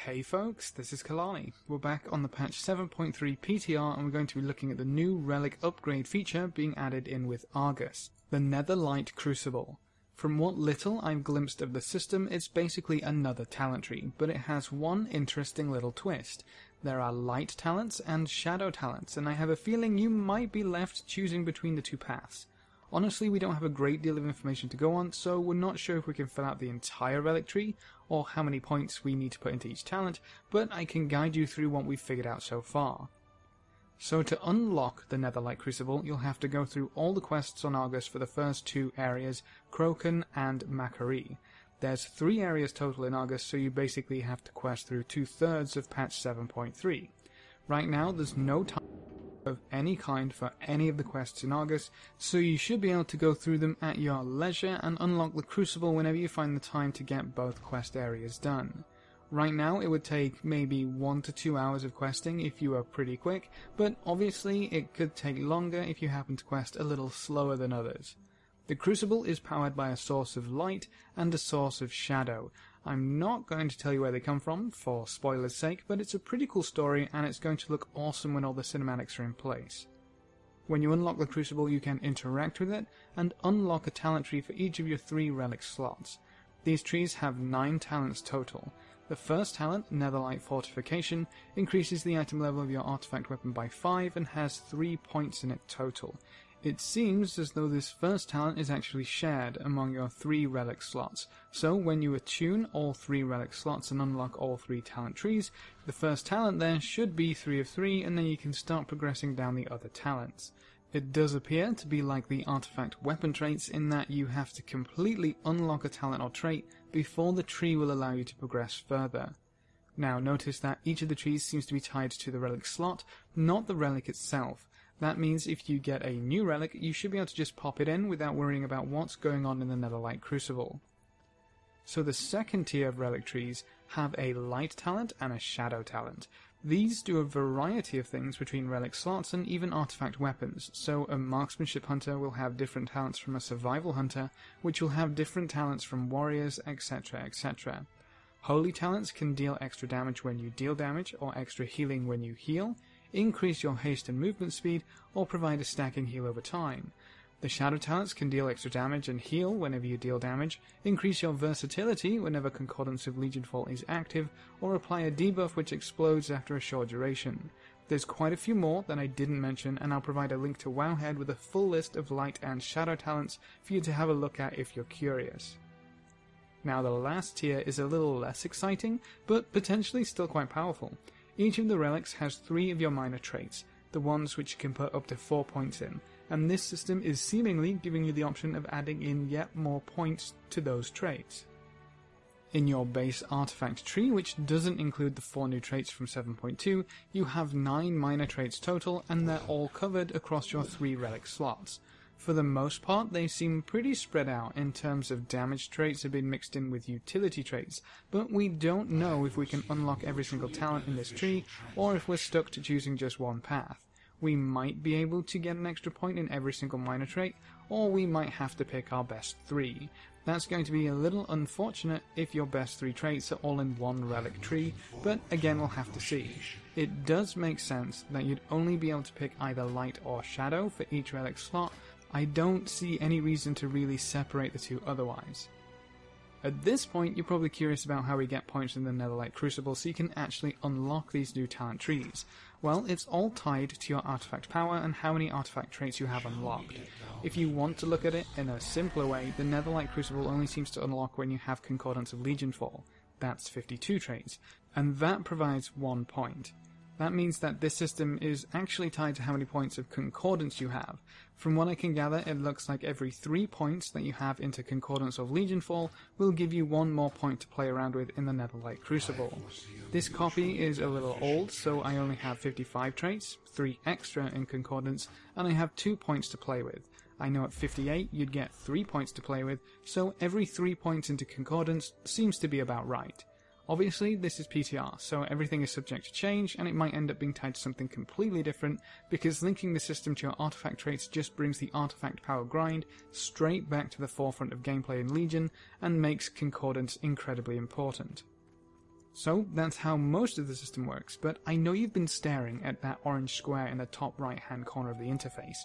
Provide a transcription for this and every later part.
Hey folks, this is Kalani. We're back on the patch 7.3 PTR and we're going to be looking at the new relic upgrade feature being added in with Argus, the Netherlight Crucible. From what little I've glimpsed of the system, it's basically another talent tree, but it has one interesting little twist. There are light talents and shadow talents, and I have a feeling you might be left choosing between the two paths. Honestly, we don't have a great deal of information to go on, so we're not sure if we can fill out the entire relic tree, or how many points we need to put into each talent, but I can guide you through what we've figured out so far. So to unlock the Netherlight Crucible, you'll have to go through all the quests on Argus for the first two areas, Kroken and Macquarie. There's 3 areas total in Argus, so you basically have to quest through 2/3 of patch 7.3. Right now, there's no time of any kind for any of the quests in Argus, so you should be able to go through them at your leisure and unlock the Crucible whenever you find the time to get both quest areas done. Right now it would take maybe 1 to 2 hours of questing if you are pretty quick, but obviously it could take longer if you happen to quest a little slower than others. The Crucible is powered by a source of light and a source of shadow. I'm not going to tell you where they come from, for spoilers' sake, but it's a pretty cool story and it's going to look awesome when all the cinematics are in place. When you unlock the Crucible, you can interact with it and unlock a talent tree for each of your 3 relic slots. These trees have 9 talents total. The first talent, Netherlight Fortification, increases the item level of your artifact weapon by 5 and has 3 points in it total. It seems as though this first talent is actually shared among your 3 relic slots, so when you attune all 3 relic slots and unlock all 3 talent trees, the first talent there should be 3 of 3 and then you can start progressing down the other talents. It does appear to be like the artifact weapon traits in that you have to completely unlock a talent or trait before the tree will allow you to progress further. Now notice that each of the trees seems to be tied to the relic slot, not the relic itself. That means if you get a new relic, you should be able to just pop it in without worrying about what's going on in the Netherlight Crucible. So the second tier of relic trees have a light talent and a shadow talent. These do a variety of things between relic slots and even artifact weapons, so a marksmanship hunter will have different talents from a survival hunter, which will have different talents from warriors, etc, etc. Holy talents can deal extra damage when you deal damage, or extra healing when you heal, increase your haste and movement speed, or provide a stacking heal over time. The shadow talents can deal extra damage and heal whenever you deal damage, increase your versatility whenever Concordance of Legionfall is active, or apply a debuff which explodes after a short duration. There's quite a few more that I didn't mention, and I'll provide a link to Wowhead with a full list of light and shadow talents for you to have a look at if you're curious. Now the last tier is a little less exciting, but potentially still quite powerful. Each of the relics has 3 of your minor traits, the ones which you can put up to 4 points in, and this system is seemingly giving you the option of adding in yet more points to those traits. In your base artifact tree, which doesn't include the 4 new traits from 7.2, you have 9 minor traits total, and they're all covered across your 3 relic slots. For the most part, they seem pretty spread out in terms of damage traits have been mixed in with utility traits, but we don't know if we can unlock every single talent in this tree, or if we're stuck to choosing just one path. We might be able to get an extra point in every single minor trait, or we might have to pick our best 3. That's going to be a little unfortunate if your best 3 traits are all in one relic tree, but again we'll have to see. It does make sense that you'd only be able to pick either light or shadow for each relic slot. I don't see any reason to really separate the two otherwise. At this point, you're probably curious about how we get points in the Netherlight Crucible so you can actually unlock these new talent trees. Well, it's all tied to your artifact power and how many artifact traits you have unlocked. If you want to look at it in a simpler way, the Netherlight Crucible only seems to unlock when you have Concordance of Legionfall. That's 52 traits, and that provides 1 point. That means that this system is actually tied to how many points of Concordance you have. From what I can gather, it looks like every 3 points that you have into Concordance of Legionfall will give you 1 more point to play around with in the Netherlight Crucible. This copy is a little old, so I only have 55 traits, 3 extra in Concordance, and I have 2 points to play with. I know at 58 you'd get 3 points to play with, so every 3 points into Concordance seems to be about right. Obviously, this is PTR, so everything is subject to change, and it might end up being tied to something completely different, because linking the system to your artifact traits just brings the artifact power grind straight back to the forefront of gameplay in Legion, and makes Concordance incredibly important. So that's how most of the system works, but I know you've been staring at that orange square in the top right hand corner of the interface.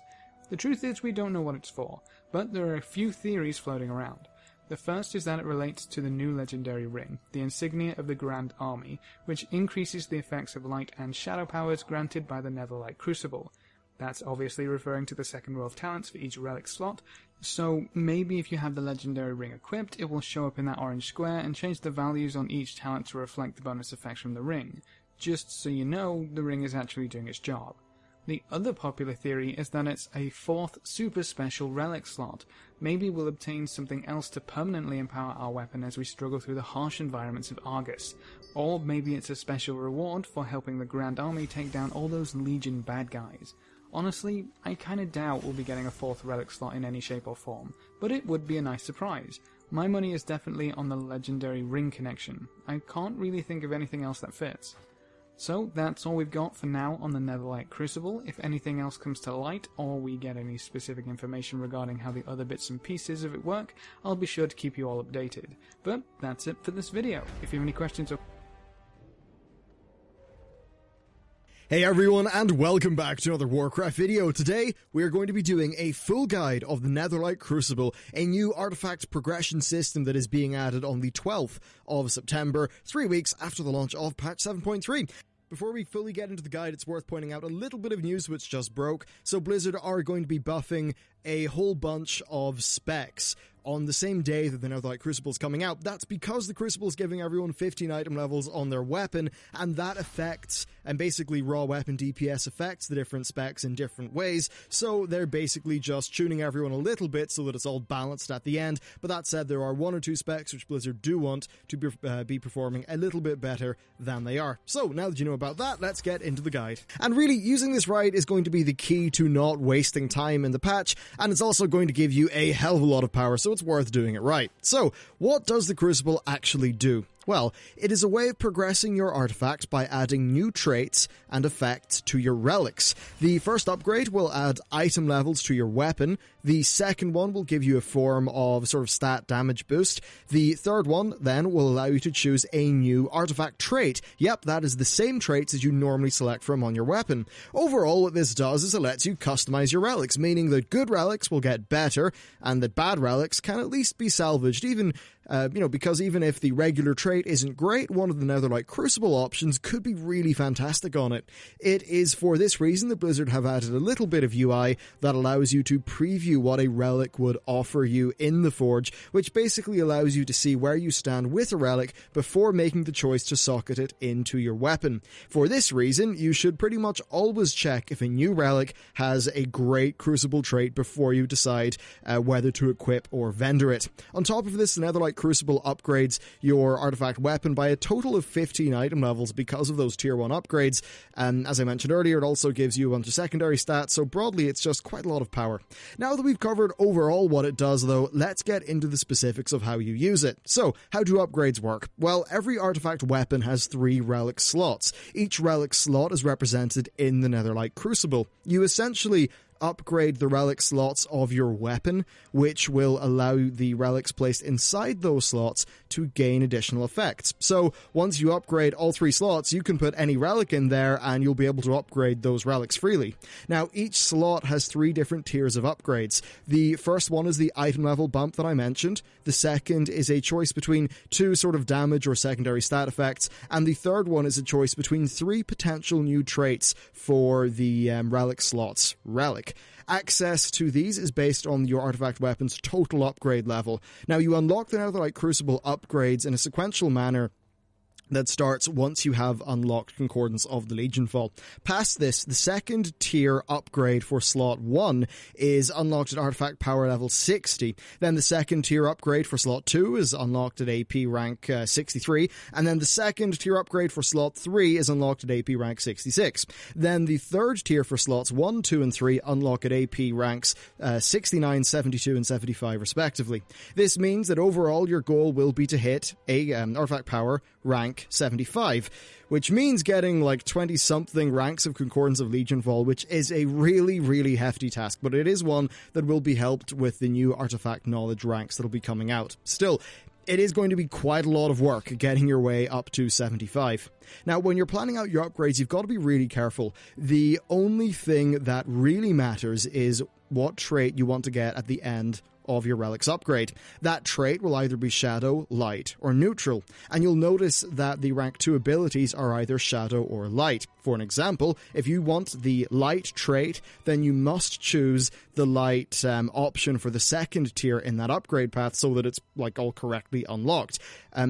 The truth is we don't know what it's for, but there are a few theories floating around. The first is that it relates to the new legendary ring, the insignia of the Grand Army, which increases the effects of light and shadow powers granted by the Netherlight Crucible. That's obviously referring to the second row of talents for each relic slot, so maybe if you have the legendary ring equipped, it will show up in that orange square and change the values on each talent to reflect the bonus effects from the ring, just so you know the ring is actually doing its job. The other popular theory is that it's a fourth super special relic slot. Maybe we'll obtain something else to permanently empower our weapon as we struggle through the harsh environments of Argus. Or maybe it's a special reward for helping the Grand Army take down all those Legion bad guys. Honestly, I kinda doubt we'll be getting a fourth relic slot in any shape or form, but it would be a nice surprise. My money is definitely on the legendary ring connection. I can't really think of anything else that fits. So that's all we've got for now on the Netherlight Crucible. If anything else comes to light, or we get any specific information regarding how the other bits and pieces of it work, I'll be sure to keep you all updated. But that's it for this video. If you have any questions or... Hey everyone, and welcome back to another Warcraft video. Today, we are going to be doing a full guide of the Netherlight Crucible, a new artifact progression system that is being added on the 12th of September, 3 weeks after the launch of patch 7.3. Before we fully get into the guide, it's worth pointing out a little bit of news which just broke. So Blizzard are going to be buffing a whole bunch of specs on the same day that the Netherlight Crucible is coming out. That's because the Crucible is giving everyone 15 item levels on their weapon, and that affects, and basically raw weapon DPS affects the different specs in different ways, so they're basically just tuning everyone a little bit so that it's all balanced at the end. But that said, there are one or two specs which Blizzard do want to be performing a little bit better than they are. So now that you know about that, let's get into the guide. And really, using this right is going to be the key to not wasting time in the patch, and it's also going to give you a hell of a lot of power, so it's worth doing it right. So, what does the Crucible actually do? Well, it is a way of progressing your artifact by adding new traits and effects to your relics. The first upgrade will add item levels to your weapon. The second one will give you a form of sort of stat damage boost. The third one then will allow you to choose a new artifact trait. Yep, that is the same traits as you normally select from on your weapon. Overall, what this does is it lets you customize your relics, meaning that good relics will get better and that bad relics can at least be salvaged, even because even if the regular trait isn't great, one of the Netherlight Crucible options could be really fantastic on it. It is for this reason that Blizzard have added a little bit of UI that allows you to preview what a relic would offer you in the Forge, which basically allows you to see where you stand with a relic before making the choice to socket it into your weapon. For this reason, you should pretty much always check if a new relic has a great Crucible trait before you decide whether to equip or vendor it. On top of this, the Netherlight Crucible upgrades your artifact weapon by a total of 15 item levels because of those tier 1 upgrades. As I mentioned earlier, it also gives you a bunch of secondary stats, so broadly it's just quite a lot of power. Now that we've covered overall what it does though, let's get into the specifics of how you use it. So, how do upgrades work? Well, every artifact weapon has 3 relic slots. Each relic slot is represented in the Netherlight Crucible. You essentially upgrade the relic slots of your weapon, which will allow the relics placed inside those slots to gain additional effects. So once you upgrade all 3 slots, you can put any relic in there and you'll be able to upgrade those relics freely. Now, each slot has 3 different tiers of upgrades. The first one is the item level bump that I mentioned. The second is a choice between 2 sort of damage or secondary stat effects, and the third one is a choice between 3 potential new traits for the relic slots. Access to these is based on your artifact weapon's total upgrade level. Now, you unlock the Netherlight Crucible upgrades in a sequential manner that starts once you have unlocked Concordance of the Legion Fall. Past this, the second tier upgrade for slot 1 is unlocked at artifact power level 60. Then the second tier upgrade for slot 2 is unlocked at AP rank 63. And then the second tier upgrade for slot 3 is unlocked at AP rank 66. Then the third tier for slots 1, 2, and 3 unlock at AP ranks 69, 72, and 75 respectively. This means that overall your goal will be to hit a artifact power rank 75, which means getting like 20-something ranks of Concordance of Legion Fall, which is a really, really hefty task, but it is one that will be helped with the new artifact knowledge ranks that will be coming out. Still, it is going to be quite a lot of work getting your way up to 75. Now, when you're planning out your upgrades, you've got to be really careful. The only thing that really matters is what trait you want to get at the end of your relic's upgrade. That trait will either be Shadow, Light, or Neutral, and you'll notice that the rank 2 abilities are either Shadow or Light. For an example, if you want the Light trait, then you must choose the Light option for the second tier in that upgrade path so that it's like all correctly unlocked.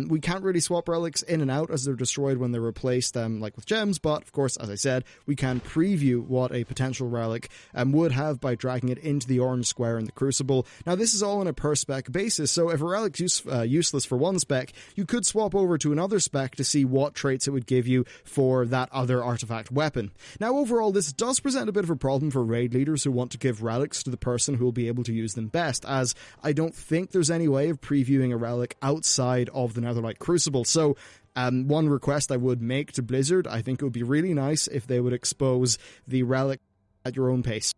We can't really swap relics in and out as they're destroyed when they're replaced like with gems, but of course, as I said, we can preview what a potential relic would have by dragging it into the orange square in the Crucible. Now, this is all on a per spec basis, so if a relic's useless for one spec, you could swap over to another spec to see what traits it would give you for that other artifact weapon. Now, overall, this does present a bit of a problem for raid leaders who want to give relics to the person who will be able to use them best, as I don't think there's any way of previewing a relic outside of the Netherlight Crucible. So one request I would make to Blizzard, I think it would be really nice if they would expose the relic at your own pace.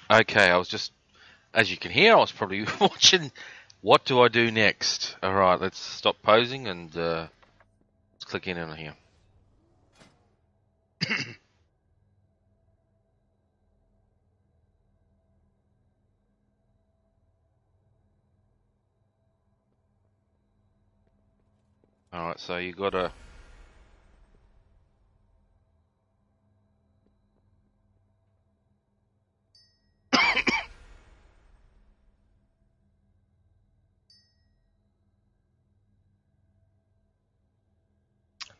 Okay, I was just, as you can hear, I was probably watching what do I do next. Alright, let's stop posing and let's click in on here. Alright, so you gotta...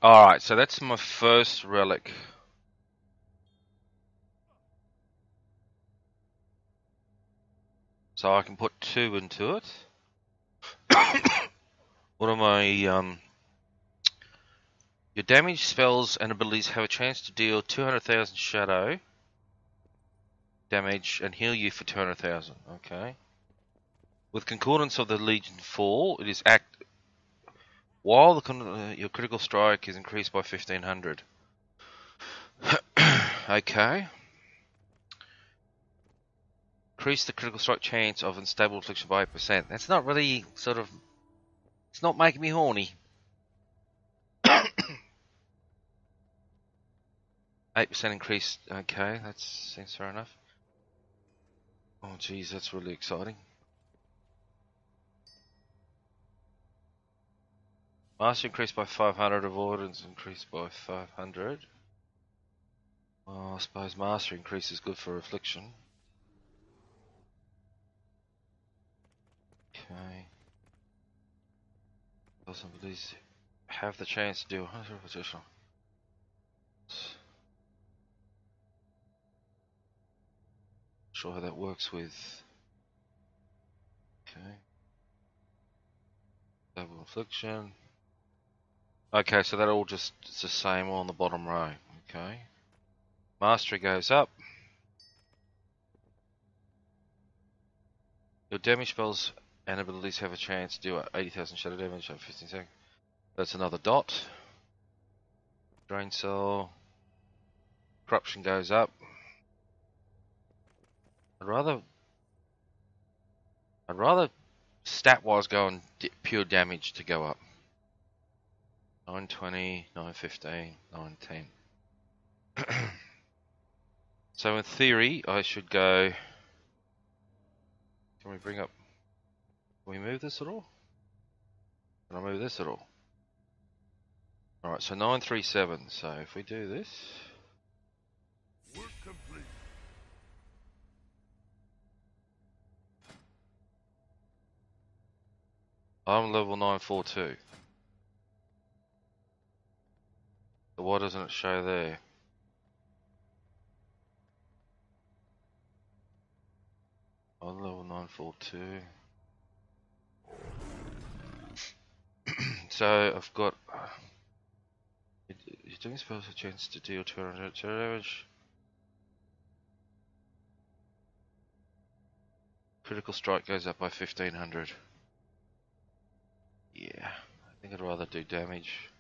Alright, so that's my first relic. So I can put 2 into it. What am I, your damage, spells, and abilities have a chance to deal 200,000 shadow damage and heal you for 200,000. Okay. With Concordance of the Legion Fall, it is while your critical strike is increased by 1,500. Okay. Increase the critical strike chance of unstable affliction by 8%. That's not really sort of... It's not making me horny. 8% increase. Okay, that seems fair enough. Oh geez, that's really exciting. Master increased by 500, avoidance increased by 500. Well, I suppose master increase is good for affliction. Okay. Some of these have the chance to do 100 positional. Sure how that works with. Okay. Double affliction. Okay, so that all just it's the same on the bottom row. Okay. Mastery goes up. Your damage spells and abilities have a chance to do 80,000 shadow damage over 15 seconds. That's another dot. Drain cell. Corruption goes up. I'd rather stat-wise go on pure damage to go up. 920, 915, 910. So in theory, I should go... Can we bring up... Can we move this at all? Can I move this at all? Alright, so 937. So if we do this... Work complete. I'm level 942. So why doesn't it show there? I'm level 942. So I've got... You're doing spells with a chance to deal 200 damage. Critical strike goes up by 1,500. Yeah, I think I'd rather do damage.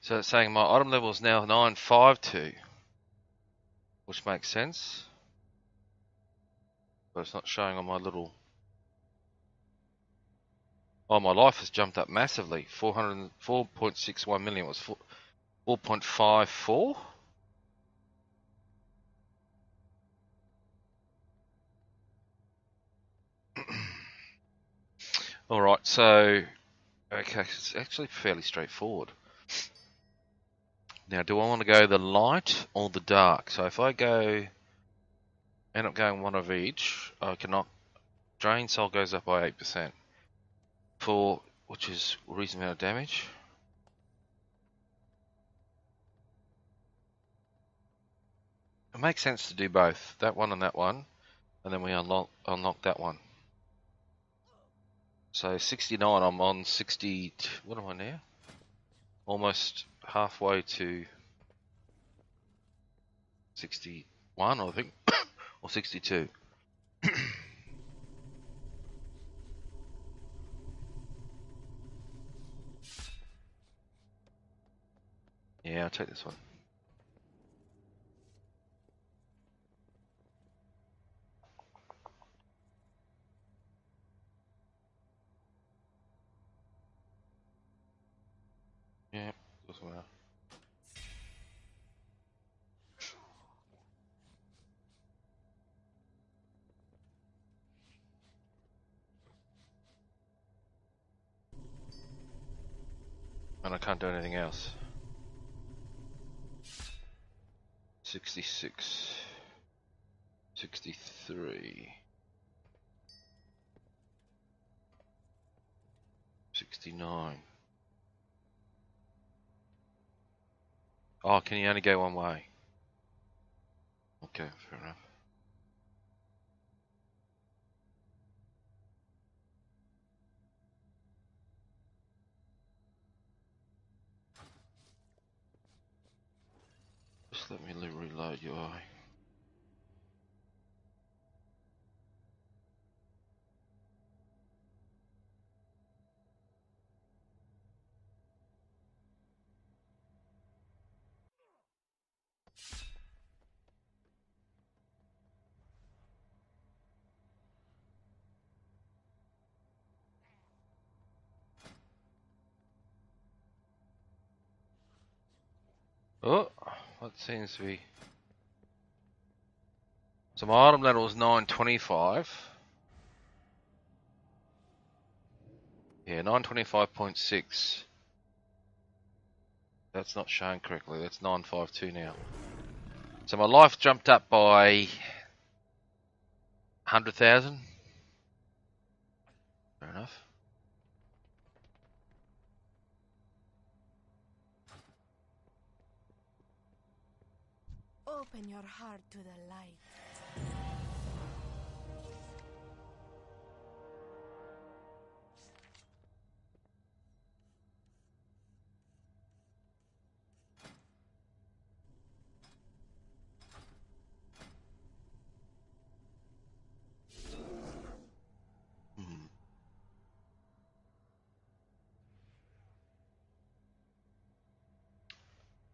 So it's saying my item level is now 952, which makes sense. But it's not showing on my little... Oh, my life has jumped up massively. 4.61 million was 4.54. Alright, so... Okay, it's actually fairly straightforward. Now, do I want to go the light or the dark? So if I end up going one of each, I can knock... Drain soul goes up by 8%. Which is a reasonable amount of damage. It makes sense to do both, that one and that one, and then we unlock that one. So 69, I'm on 60, what am I now? Almost halfway to 61, I think, or 62. Yeah, I'll take this one. Yeah, doesn't matter. And I can't do anything else. 66. 63. 69. Oh, can you only go one way? Okay, fair enough. Just let me reload your eye. Oh, that seems to be... So my item level is 925. Yeah, 925.6. That's not shown correctly. That's 952 now. So my life jumped up by 100,000. Fair enough. Open your heart to the light.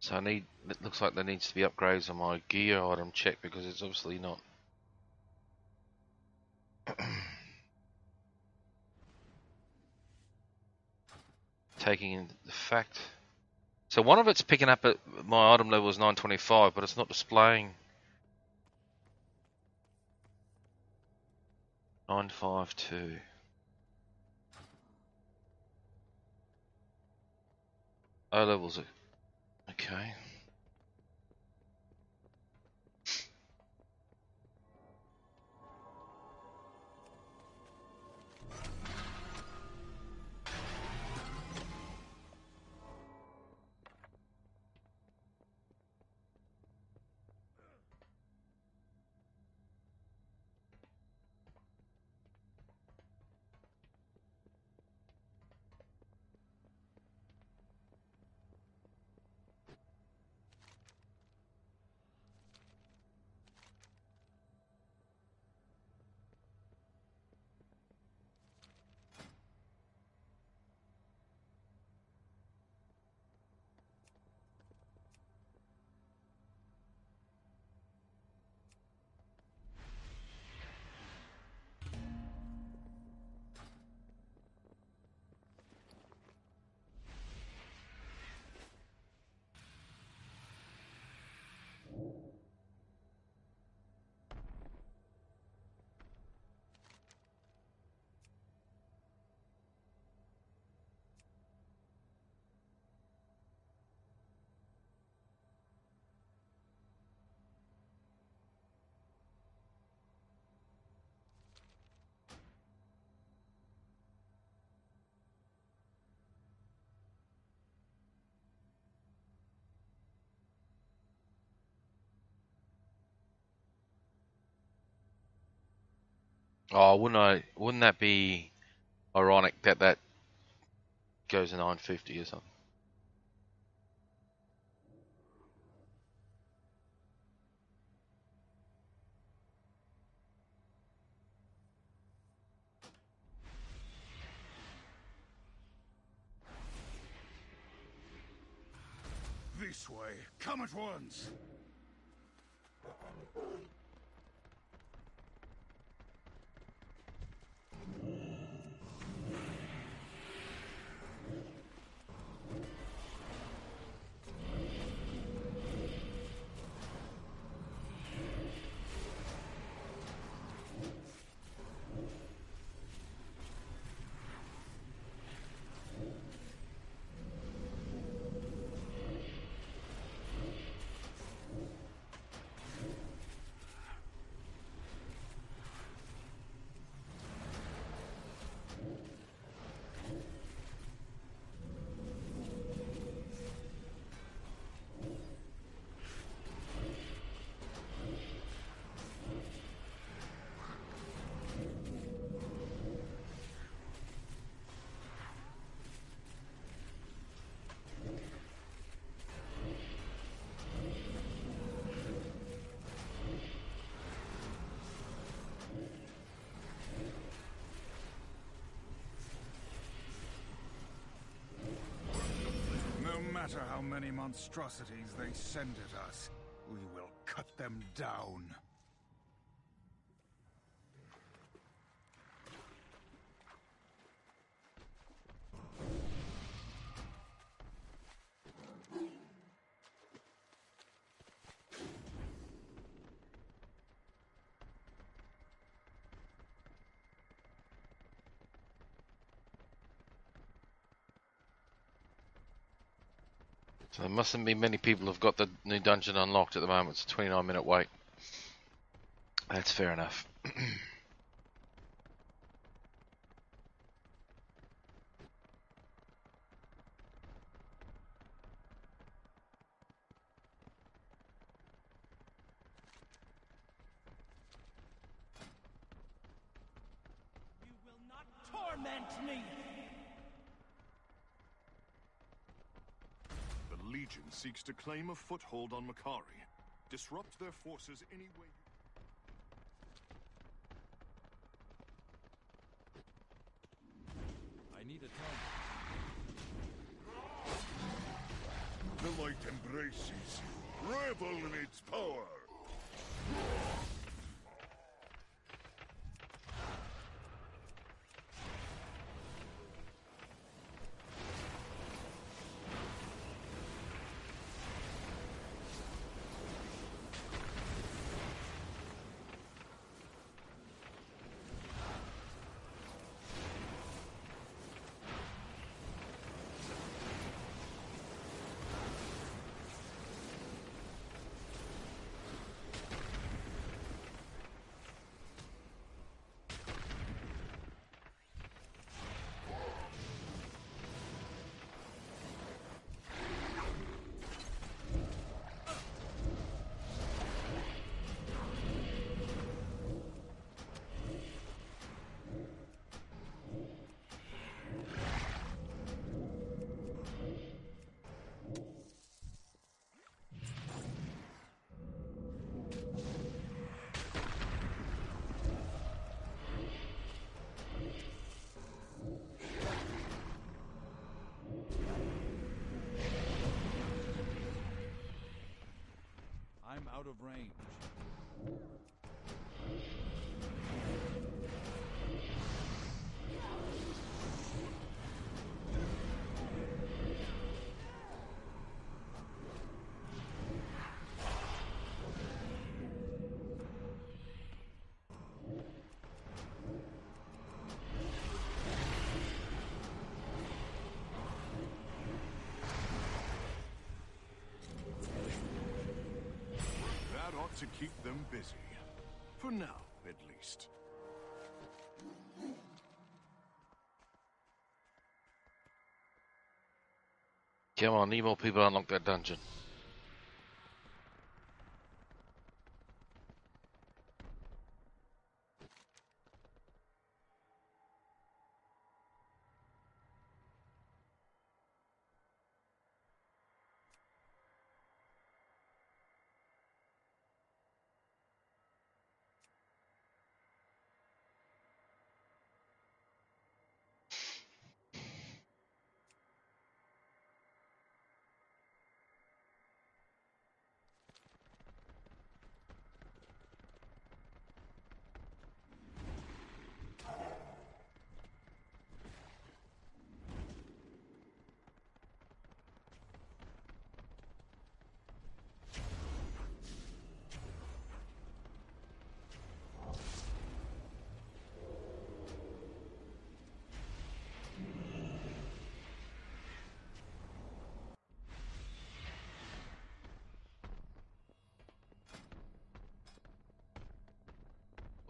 So it looks like there needs to be upgrades on my gear item check because it's obviously not. Taking in the fact. So one of it's picking up at my item level is 925, but it's not displaying 952. O levels are okay. Oh, wouldn't that be ironic that that goes to 950 or something? This way. Come at once. No matter how many monstrosities they send at us, we will cut them down. So there mustn't be many people who've got the new dungeon unlocked at the moment. It's a 29-minute wait. That's fair enough. You will not torment me! The Legion seeks to claim a foothold on Makari. Disrupt their forces any way I need a tongue. the light embraces you. Revel in its power. I'm out of range. That ought to keep them busy. For now, at least. Come on, need more people to unlock that dungeon.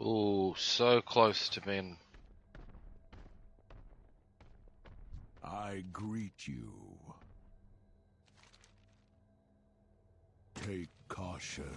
Ooh, so close to being... I greet you. Take caution.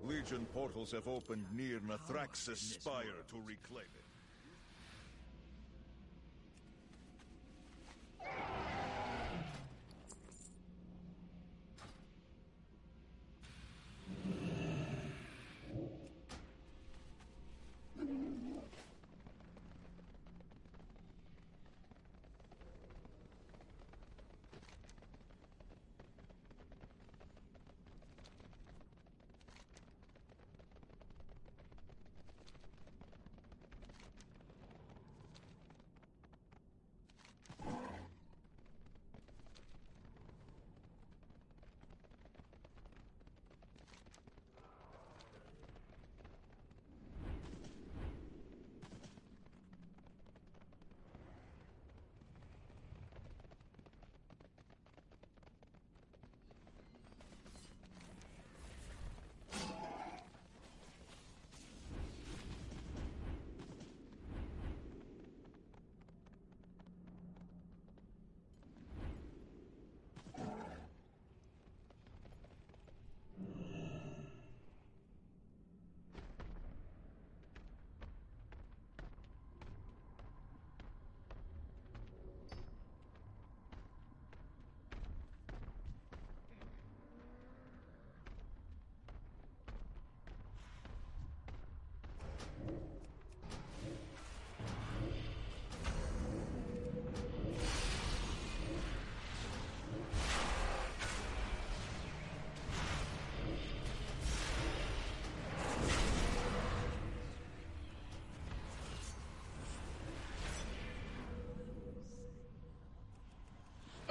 Legion portals have opened near Nathrax's spire to reclaim it.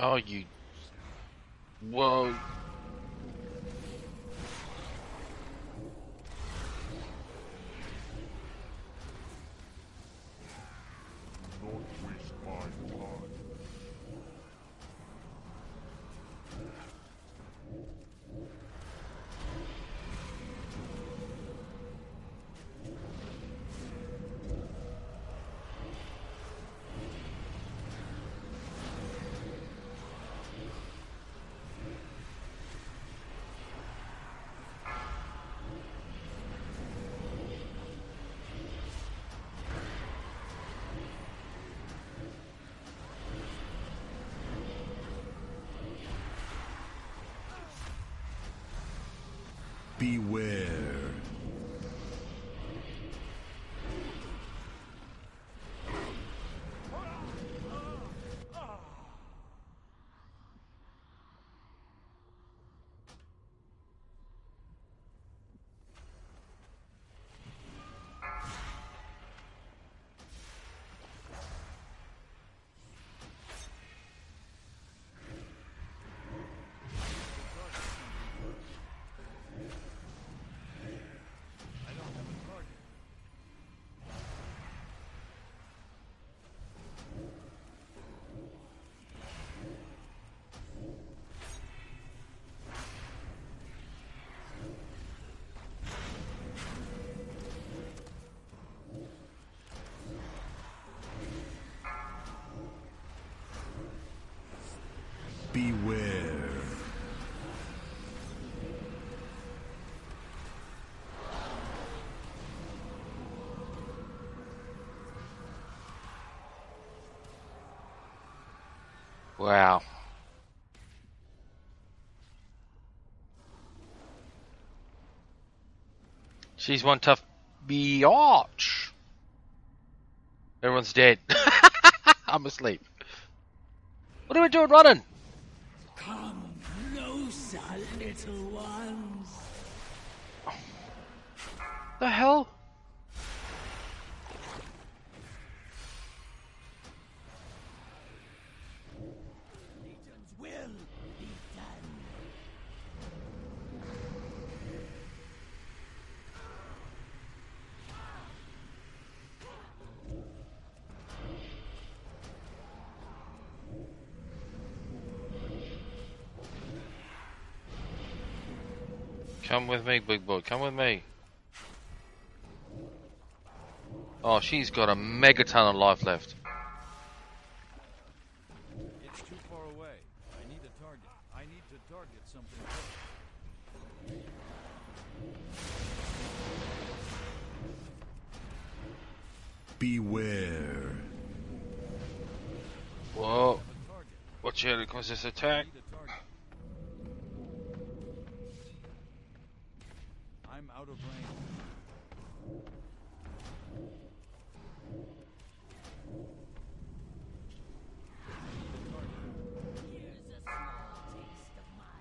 Oh, you... Whoa. Beware. Beware. Wow. She's one tough biatch. Everyone's dead. I'm asleep. What are we doing running? Come closer, little ones. The hell? Satan's will be done. Come with me, big boy. Come with me. Oh, she's got a megaton of life left. It's too far away. I need a target. I need to target something. Beware. Whoa. Watch out, because this attack. I'm out of range. Here's a small taste of my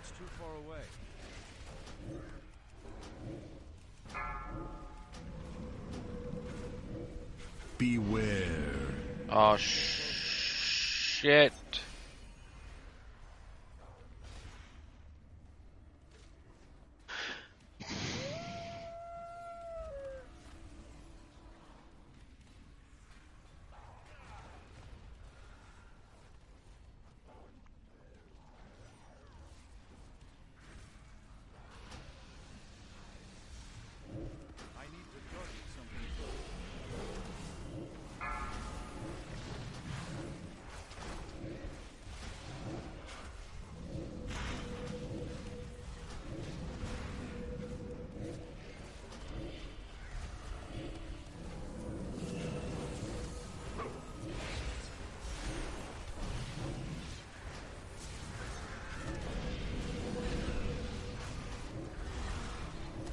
It's too far away. Beware. Oh, shit. I need to target something.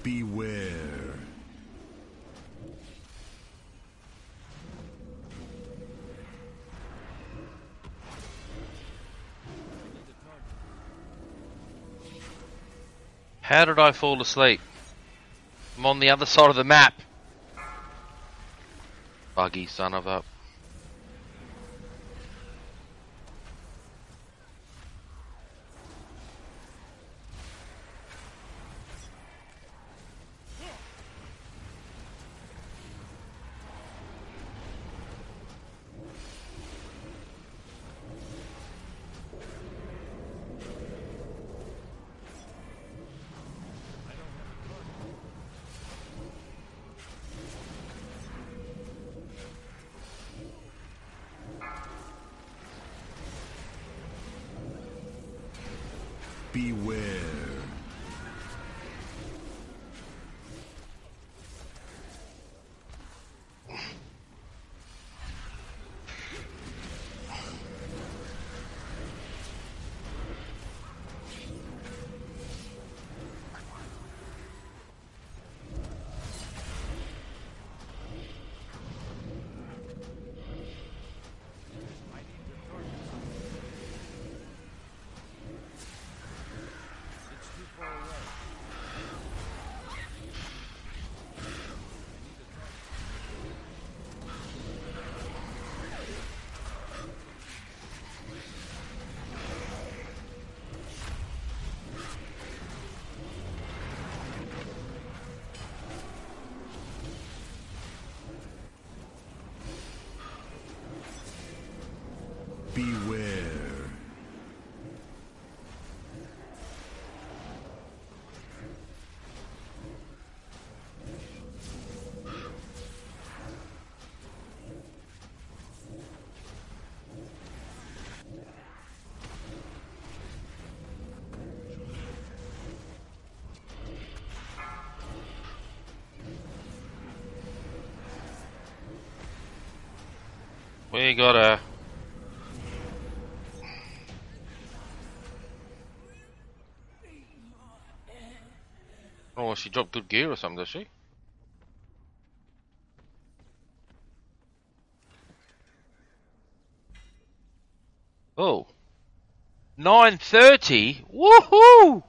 Beware. How did I fall asleep? I'm on the other side of the map. Buggy son of a... Beware. Beware. We got a... Oh, she dropped good gear or something, does she? Oh. 930? Woohoo!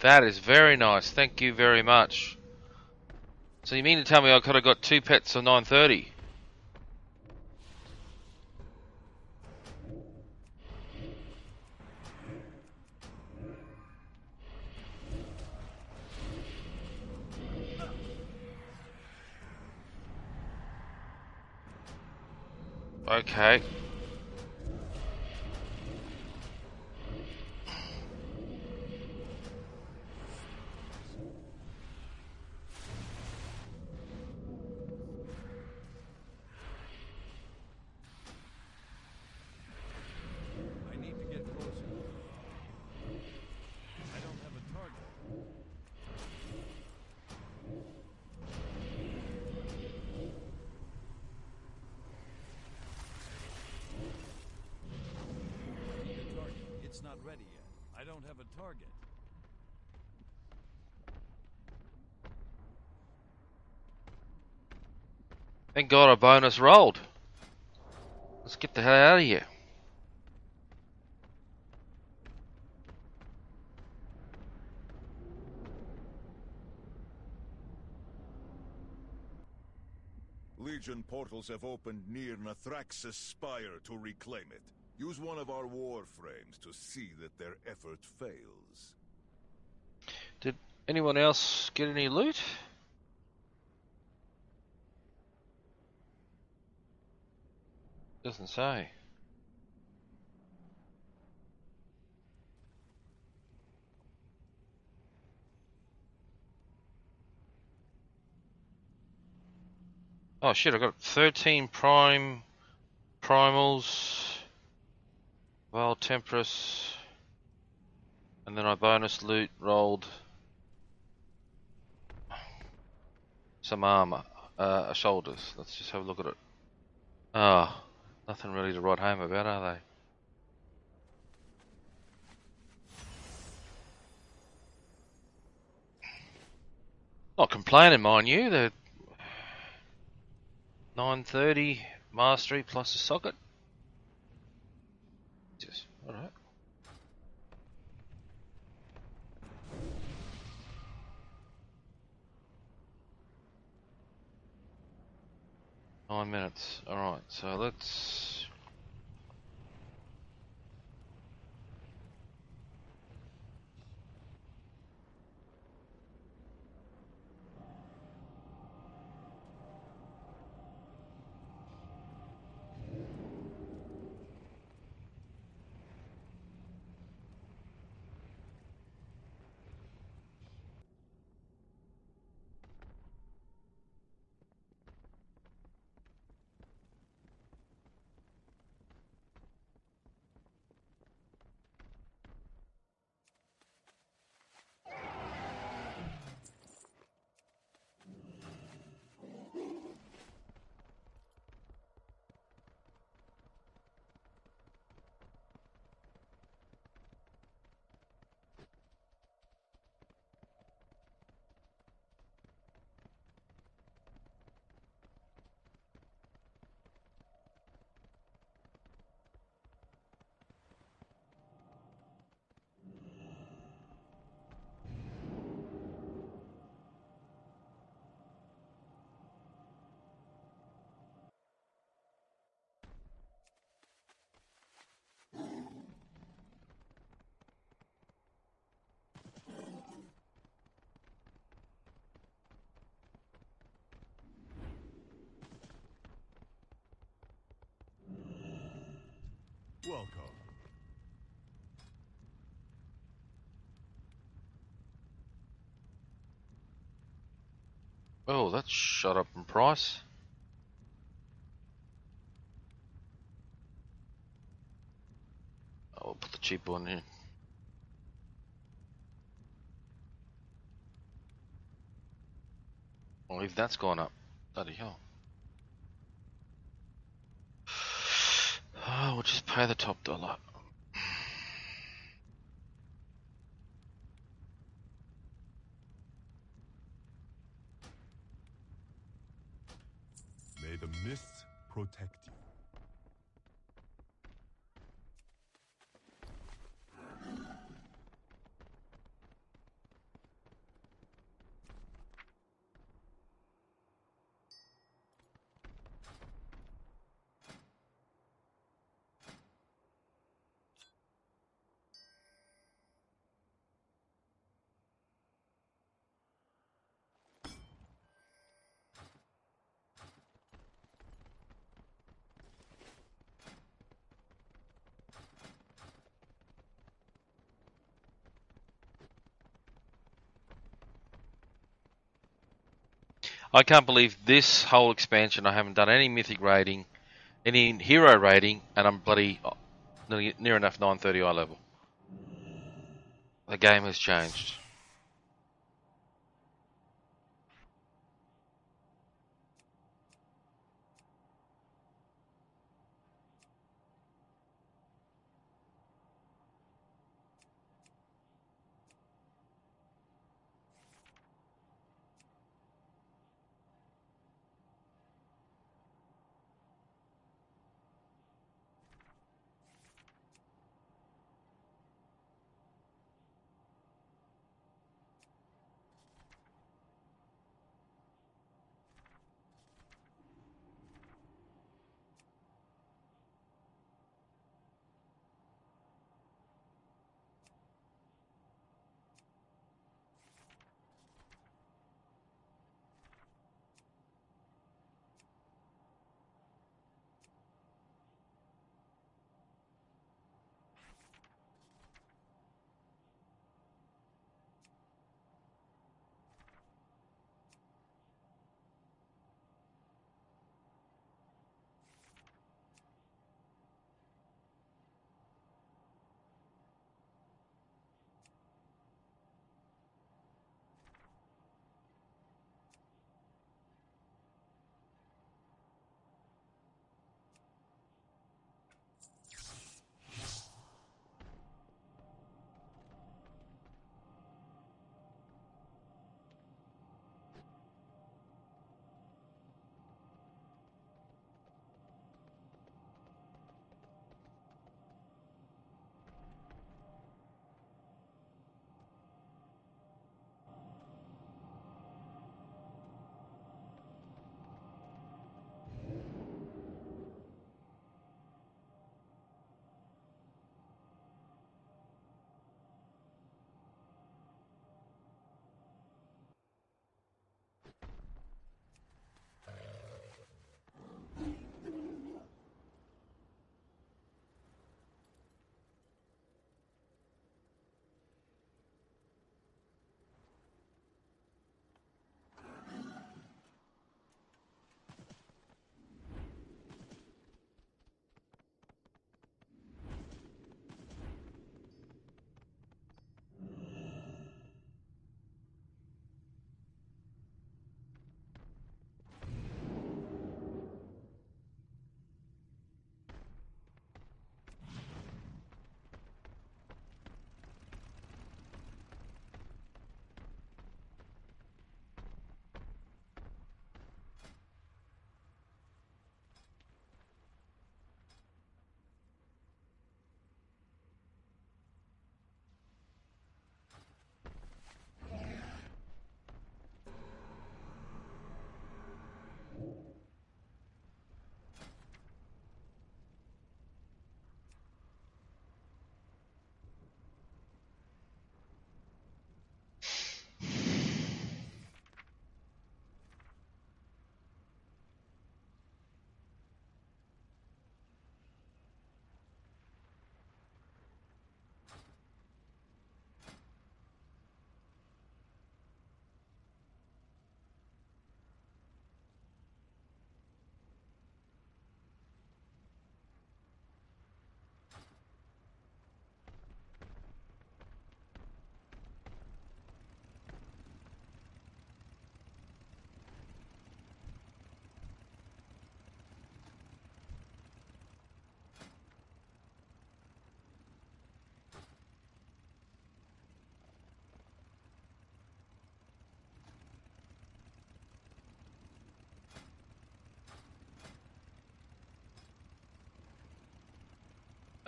That is very nice. Thank you very much. So you mean to tell me I could have got 2 pets of 930? Okay. I need to get closer. I don't have a target. I need a target. It's not ready yet. I don't have a target. Thank God I bonus rolled. Let's get the hell out of here. Legion portals have opened near Nathrax's spire to reclaim it. Use one of our warframes to see that their effort fails. Did anyone else get any loot? Doesn't say. Oh shit, I got 13 primals, Wild Temperance, and then I bonus loot rolled some armor, shoulders. Let's just have a look at it. Ah, nothing really to write home about, are they? Not complaining, mind you. They're 930 mastery plus a socket. Just alright. Nine minutes. Alright, so let's... welcome. Oh, that's shot up in price. I'll put the cheap one in. Well, if that's gone up, bloody hell. Oh, we'll just pay the top dollar. May the mists protect you. I can't believe this whole expansion I haven't done any mythic rating, any hero rating, and I'm bloody near enough 930 eye level. The game has changed.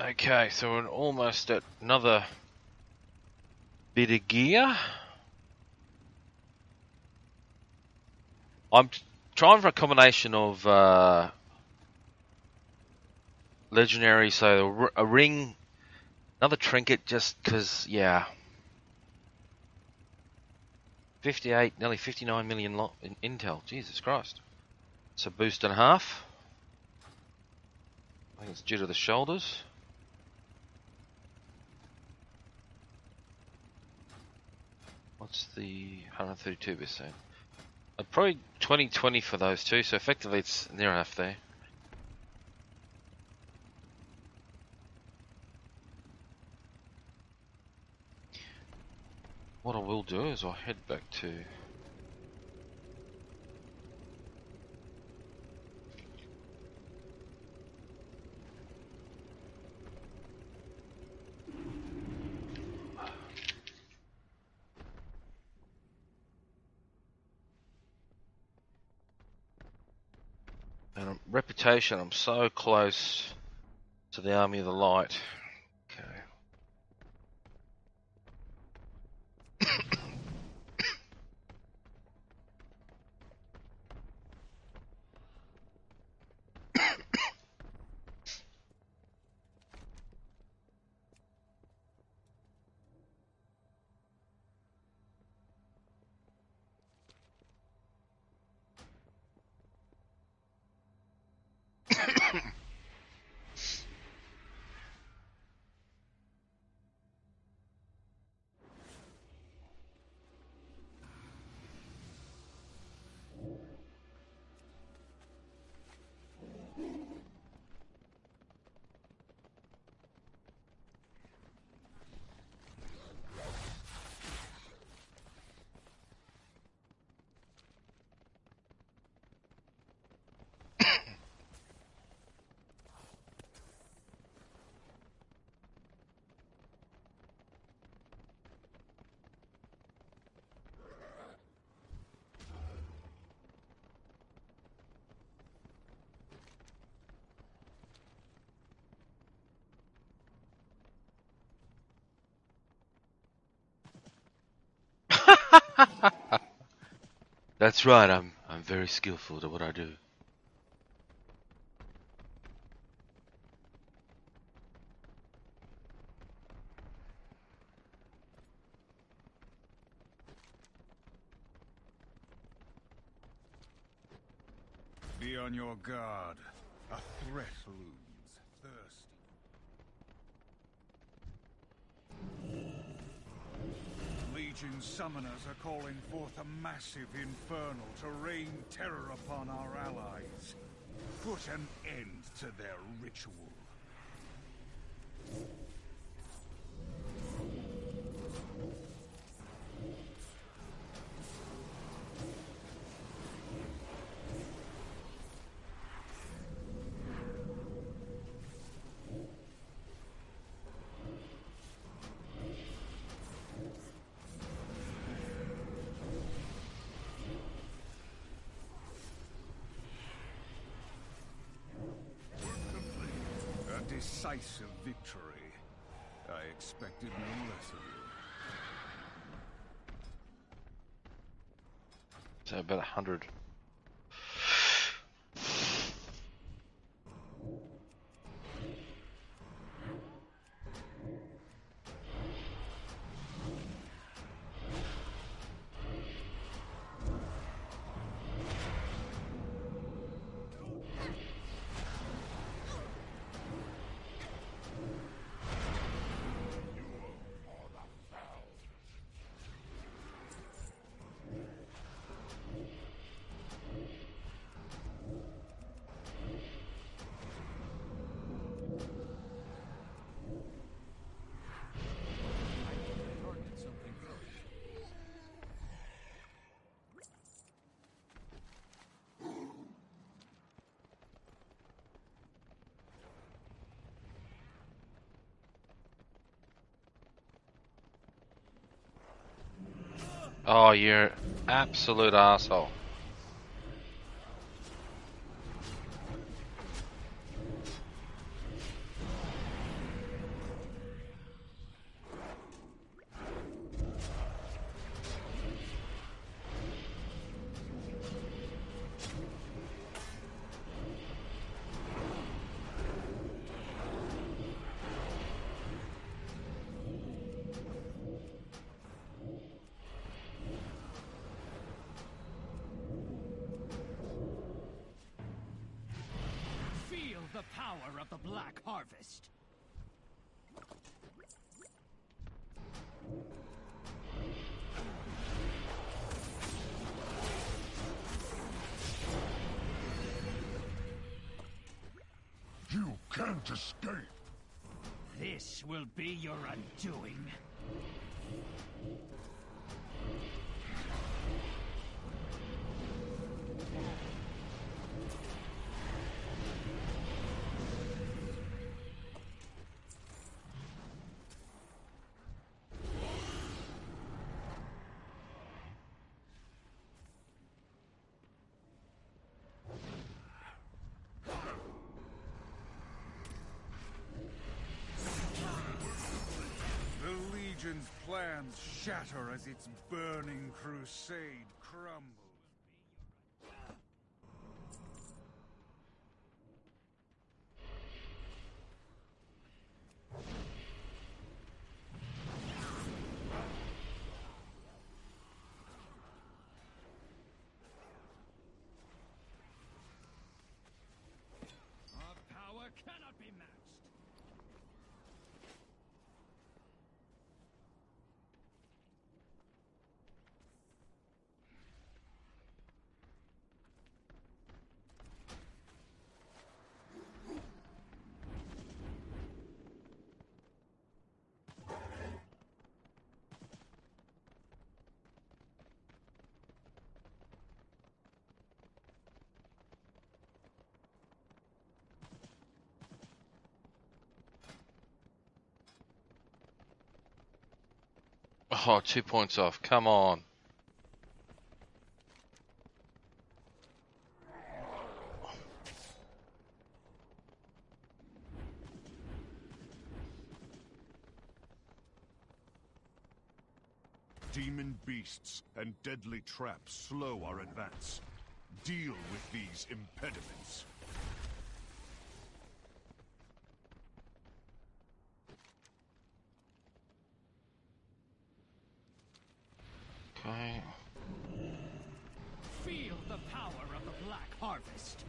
Okay, so we're almost at another bit of gear. I'm trying for a combination of legendary, so a ring, another trinket, just because, yeah. 58, nearly 59 million in intel. Jesus Christ. It's a boost and a half. I think it's due to the shoulders. What's the 132%? Probably 2020 for those two, so effectively it's near enough there. What I will do is I'll head back to... And reputation, I'm so close to the Army of the Light. Okay. That's right, I'm very skillful at what I do. Be on your guard. A threat looms. Thirsty. Legion summoners are calling forth a massive infernal to rain terror upon our allies. Put an end to their ritual. Decisive victory. I expected no less of you. So about 100. Oh, you're absolute asshole. power of the Black Harvest. You can't escape. This will be your undoing. Legion's plans shatter as its burning crusade crumbles. Our power cannot be matched. Oh, 2 points off. Come on. Demon beasts and deadly traps slow our advance. Deal with these impediments. Okay. Feel the power of the Black Harvest.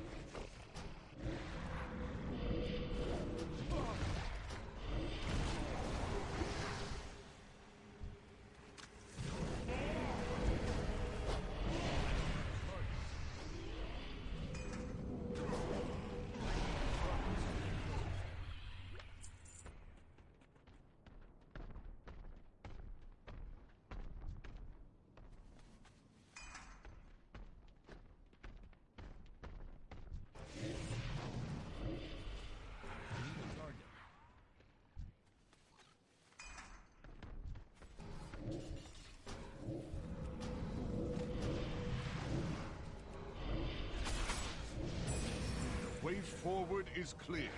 Way forward is clear.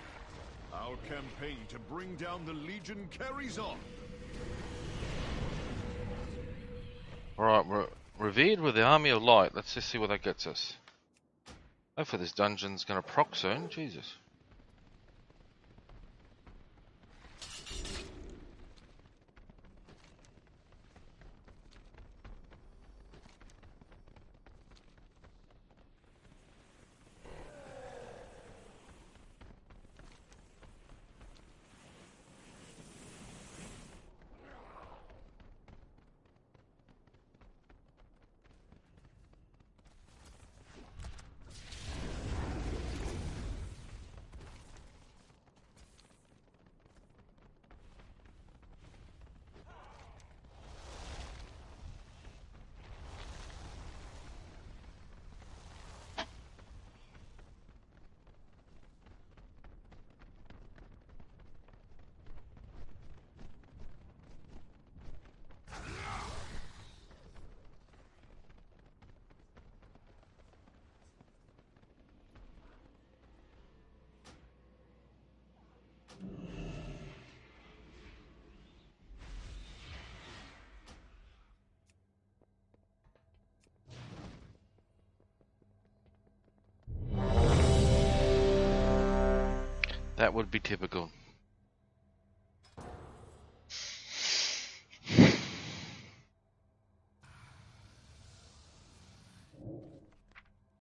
Our campaign to bring down the Legion carries on. Alright, we're revered with the Army of Light. Let's just see what that gets us. Hopefully this dungeon's gonna proc soon. Jesus. That would be typical.